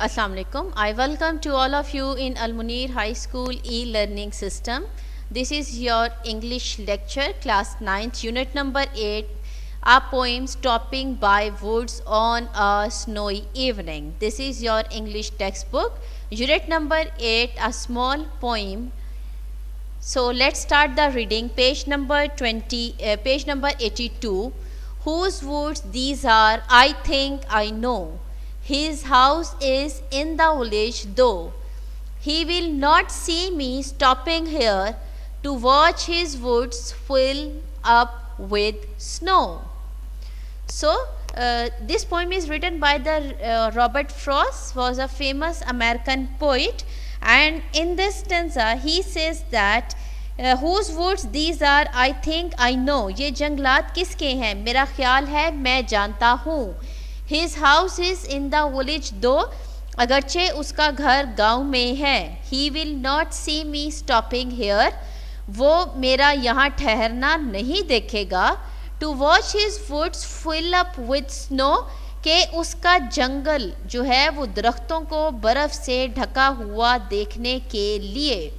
Assalamu alaikum. I welcome to all of you in Al Munir High School e-learning system. This is your English lecture, class 9th, unit number 8, our poem Stopping by Woods on a Snowy Evening. This is your English textbook, unit number 8, a small poem. So let's start the reading. Page number 82. Whose woods these are, I think I know. His house is in the village, though he will not see me stopping here to watch his woods fill up with snow. So, this poem is written by the Robert Frost, was a famous American poet, and in this stanza he says that whose woods these are, I think I know. ये जंगलात किसके हैं, मेरा ख्याल है मैं जानता हूँ. His house is in the village, though अगरचे उसका घर गांव में है. He will not see me stopping here. वो मेरा यहाँ ठहरना नहीं देखेगा. To watch his woods fill up with snow, कि उसका जंगल जो है वो दरख्तों को बर्फ़ से ढका हुआ देखने के लिए.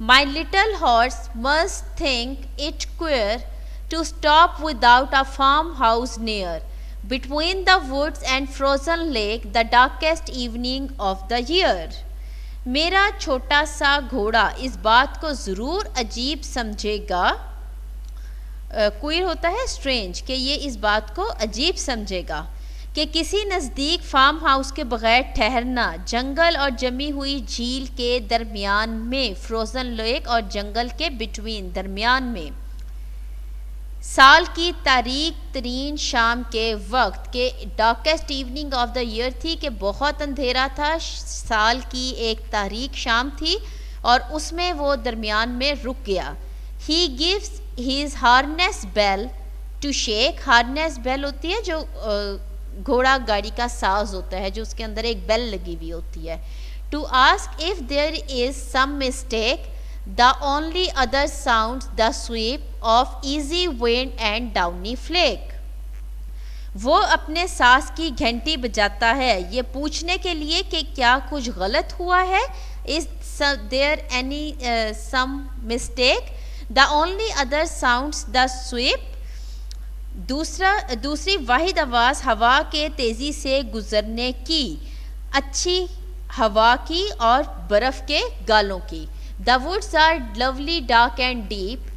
My little horse must think it queer to stop without a farmhouse near. Between the woods and frozen lake, the darkest evening of the year. मेरा छोटा सा घोड़ा इस बात को ज़रूर अजीब समझेगा. क्वीर होता है स्ट्रेंज, कि ये इस बात को अजीब समझेगा कि किसी नज़दीक फार्म हाउस के बग़ैर ठहरना जंगल और जमी हुई झील के दरमियान में, फ्रोज़न लेक और जंगल के बिटवीन दरमियान में. साल की तारीक तरीन शाम के वक्त के darkest evening of the year थी, कि बहुत अंधेरा था. साल की एक तारीक शाम थी और उसमें वो दरमियान में रुक गया. He gives his harness bell to shake. Harness bell होती है जो घोड़ा गाड़ी का साज होता है, जो उसके अंदर एक बेल लगी हुई होती है. To ask if there is some mistake, the only other sounds the sweep of easy wind and downy flake. वो अपने सास की घंटी बजाता है ये पूछने के लिए कि क्या कुछ गलत हुआ है. Is there any some mistake? The only other sounds the sweep. दूसरी वाहिद आवाज़ हवा के तेज़ी से गुजरने की, अच्छी हवा की और बर्फ़ के गालों की. The woods are lovely, dark and deep,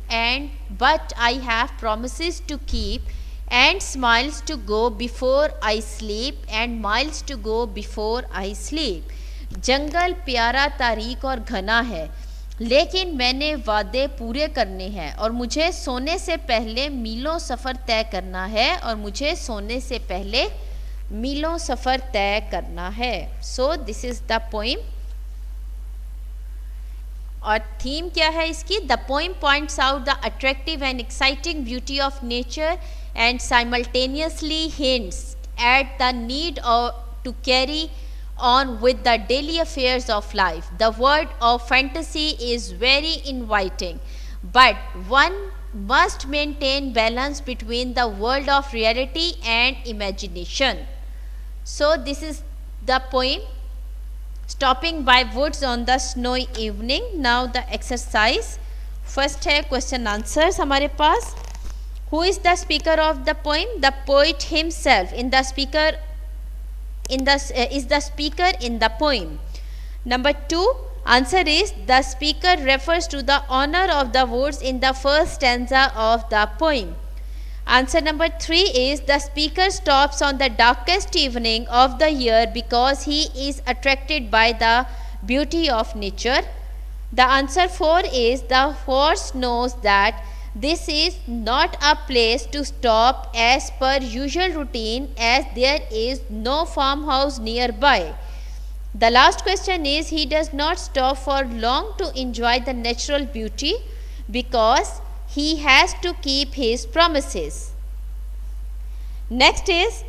but I have promises to keep, and smiles to go before I sleep, and miles to go before I sleep. जंगल प्यारा, तारीक और घना है, लेकिन मैंने वादे पूरे करने हैं और मुझे सोने से पहले मीलों सफ़र तय करना है, और मुझे सोने से पहले मीलों सफ़र तय करना है. So this is the poem. और थीम क्या है इसकी? The poem points out the attractive and exciting beauty of nature and simultaneously hints at the need to carry on with the daily affairs of life. The world of fantasy is very inviting, but one must maintain balance between the world of reality and imagination. So this is the poem Stopping by Woods on the Snowy Evening. Now the exercise. First है question answers हमारे पास. Who is the speaker of the poem? The poet himself is the speaker in the poem. Number 2, answer is the speaker refers to the owner of the woods in the first stanza of the poem. Answer number 3 is the speaker stops on the darkest evening of the year because he is attracted by the beauty of nature. The answer 4 is the horse knows that this is not a place to stop as per usual routine, as there is no farmhouse nearby. The last question is he does not stop for long to enjoy the natural beauty because he has to keep his promises. Next is,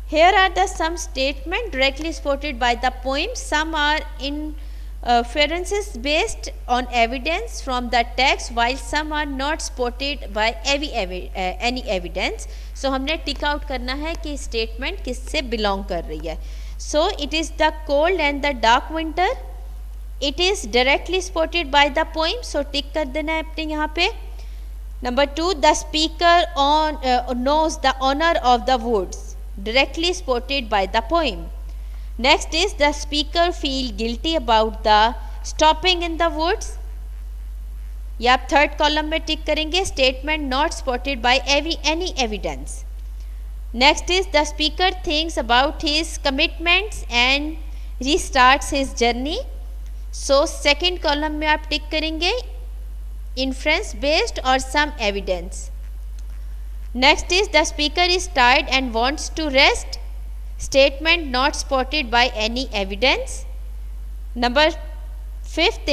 here are the some statements directly supported by the poem. Some are inferences based on evidence from the text, while some are not supported by any evidence. So हमने tick out करना है कि statement किससे belong कर रही है. So it is the cold and the dark winter. It is directly supported by the poem. So tick कर देना है अपने यहाँ पे. Number 2, the speaker knows the honor of the woods, directly supported by the poem. Next is the speaker feel guilty about the stopping in the woods. ये आप third column में tick करेंगे. Statement not supported by any evidence. Next is the speaker thinks about his commitments and restarts his journey. So second column में आप टिक करेंगे inference based or some evidence. Next is the speaker is tired and wants to rest. Statement not supported by any evidence. Number sixth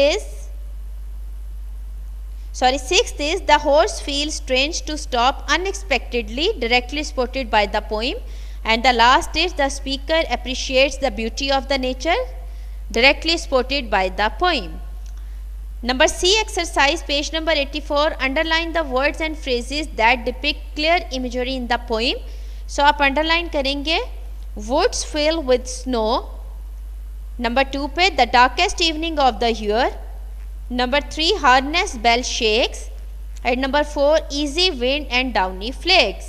is the horse feels strange to stop unexpectedly, directly supported by the poem. And the last is the speaker appreciates the beauty of the nature, directly supported by the poem. Number C exercise, page number 84. Underline the words and phrases that depict clear imagery in the poem. So आप underline करेंगे woods filled with snow. Number 2 पे the darkest evening of the year. Number 3 harness bell shakes. And number 4 easy wind and downy flakes.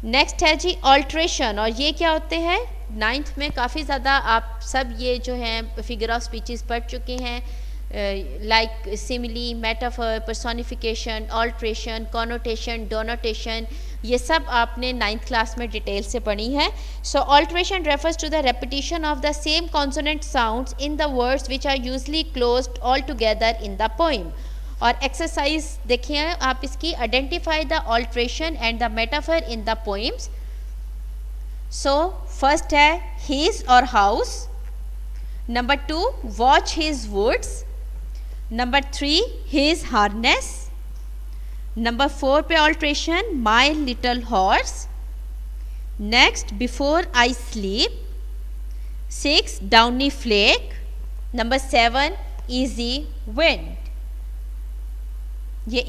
Next है जी alteration. और ये क्या होते हैं? 9th में काफ़ी ज़्यादा आप सब ये जो हैं फिगर ऑफ स्पीचेस पढ़ चुके हैं. Like simile, metaphor, personification, alliteration, connotation, denotation, ये सब आपने 9th क्लास में डिटेल से पढ़ी है. So alliteration refers to the repetition of the same consonant sounds in the words which are usually closed all together in the poem. और exercise देखिए आप इसकी, identify the alliteration and the metaphor in the poems. So first है his और house. Number 2 watch his woods. Number 3 his harness. Number 4 पे alliteration my little horse. Next before I sleep. 6 downy flake. Number 7 easy wind. ये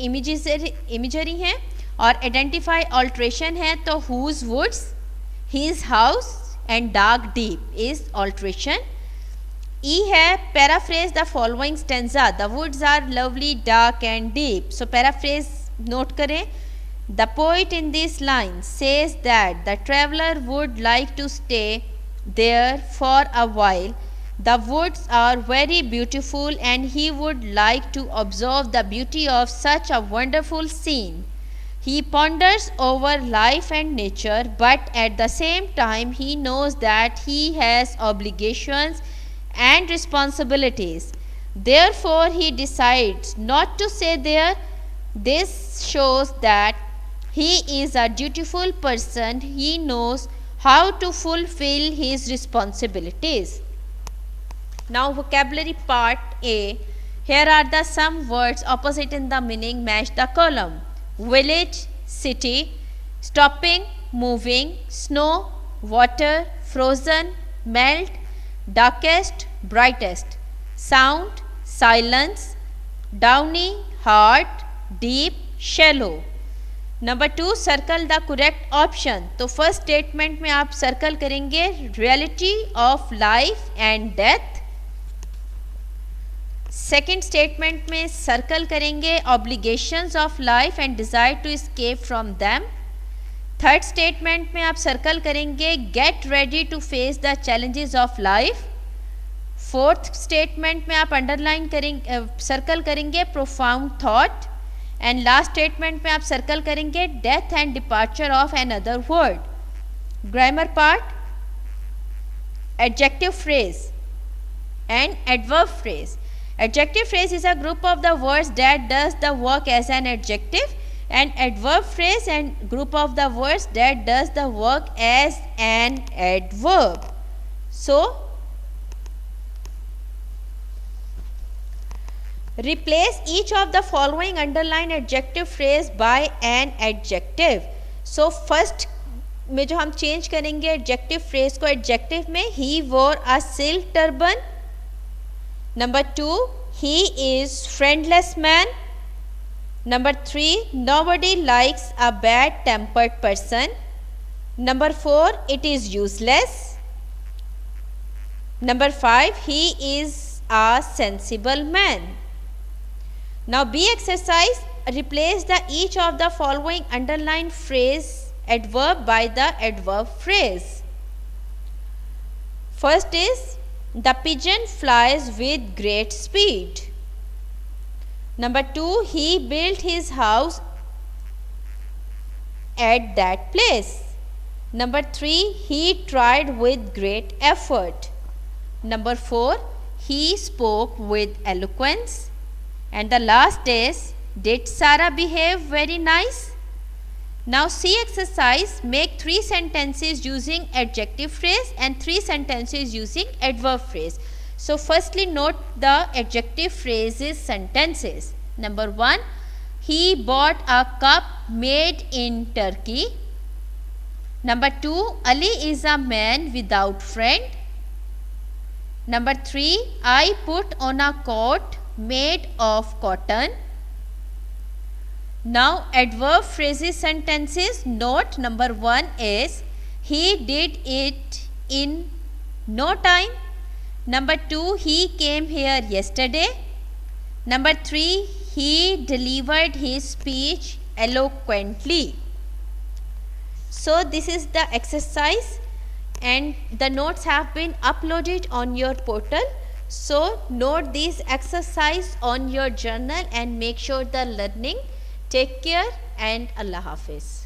imagery हैं. और identify alliteration है तो whose woods, his house and dark deep is alliteration. E है paraphrase the following stanza. The woods are lovely dark and deep. So paraphrase note करें. The poet in this line says that the traveller would like to stay there for a while. The woods are very beautiful and he would like to observe the beauty of such a wonderful scene. He ponders over life and nature, but at the same time he knows that he has obligations and responsibilities. Therefore he decides not to stay there. This shows that he is a dutiful person. He knows how to fulfill his responsibilities. Now vocabulary part A. Here are the some words opposite in the meaning match the column. Village, city, stopping, moving, snow, water, frozen, melt, darkest, brightest, sound, silence, downy, hard, deep, shallow. Number 2 circle the correct option. तो first statement में आप circle करेंगे reality of life and death. Second statement में circle करेंगे obligations of life and desire to escape from them. Third statement में आप circle करेंगे get ready to face the challenges of life. Fourth statement में आप underline करेंगे circle करेंगे profound thought. And last statement में आप सर्कल करेंगे death and departure of another word. Grammar part, adjective phrase and adverb phrase. Adjective phrase is a group of the words that does the work as an adjective, and adverb phrase and group of the words that does the work as an adverb. So replace each of the following underlined adjective phrase by an adjective. So first में जो हम change करेंगे adjective phrase को adjective में he wore a silk turban. Number 2 he is friendless man. Number 3 nobody likes a bad tempered person. Number 4 it is useless. Number 5, he is a sensible man. Now B exercise, replace each of the following underlined phrase adverb by the adverb phrase. First is, the pigeon flies with great speed. Number 2, he built his house at that place. Number 3, he tried with great effort. Number 4, he spoke with eloquence. And the last is, did Sarah behave very nice? Now C exercise, make 3 sentences using adjective phrase and 3 sentences using adverb phrase. So firstly note the adjective phrases sentences. Number 1, he bought a cup made in Turkey. Number 2, Ali is a man without friend. Number 3, I put on a coat made of cotton. Now adverb phrases sentences, note number 1 is, he did it in no time. Number 2, he came here yesterday. Number 3, he delivered his speech eloquently. So this is the exercise and the notes have been uploaded on your portal. So note this exercise on your journal and make sure the learning. Take care and Allah Hafiz.